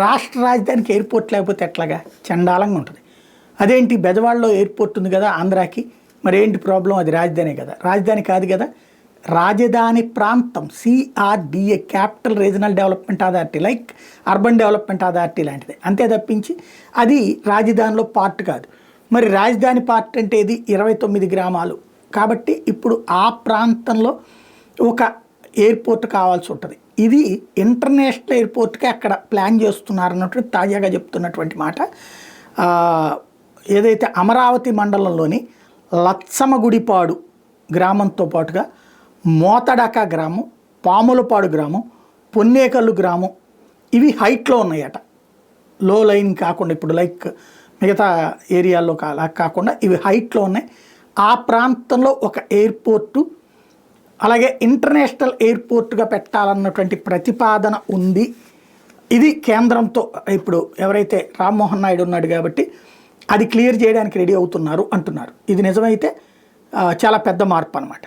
రాష్ట్ర రాజధానికి ఎయిర్పోర్ట్ లేకపోతే ఎట్లాగా చండాలంగా ఉంటుంది. అదేంటి బెజవాడలో ఎయిర్పోర్ట్ ఉంది కదా ఆంధ్రాకి, మరి ఏంటి ప్రాబ్లం? అది రాజధాని కదా, రాజధాని కాదు కదా. రాజధాని ప్రాంతం CRDA, capital regional development authority, like urban development authority లాంటిది, అంతే తప్పించి అది రాజధానిలో పార్ట్ కాదు. మరి రాజధాని పార్ట్ అంటే ఇది 29 గ్రామాలు కాబట్టి ఇప్పుడు ఆ ప్రాంతంలో ఒక ఎయిర్పోర్ట్ కావాల్సి ఉంటుంది. ఇది ఇంటర్నేషనల్ ఎయిర్పోర్ట్కి అక్కడ ప్లాన్ చేస్తున్నారు అన్నట్టు తాజాగా చెప్తున్నటువంటి మాట. ఏదైతే అమరావతి మండలంలోని లచ్చమగుడిపాడు గ్రామంతో పాటుగా మోతడక గ్రామం, పాములపాడు గ్రామం, పొన్నేకల్లు గ్రామం ఇవి హైట్లో ఉన్నాయట. లో లైన్ కాకుండా ఇప్పుడు లైక్ మిగతా ఏరియాల్లో అలా కాకుండా ఇవి హైట్లో ఉన్నాయి. ఆ ప్రాంతంలో ఒక ఎయిర్పోర్టు, అలాగే ఇంటర్నేషనల్ ఎయిర్పోర్ట్గా పెట్టాలన్నటువంటి ప్రతిపాదన ఉంది. ఇది కేంద్రంతో ఇప్పుడు ఎవరైతే రామ్మోహన్ నాయుడు ఉన్నాడు కాబట్టి అది క్లియర్ చేయడానికి రెడీ అవుతున్నారు అంటున్నారు. ఇది నిజమైతే చాలా పెద్ద మార్పు అన్నమాట.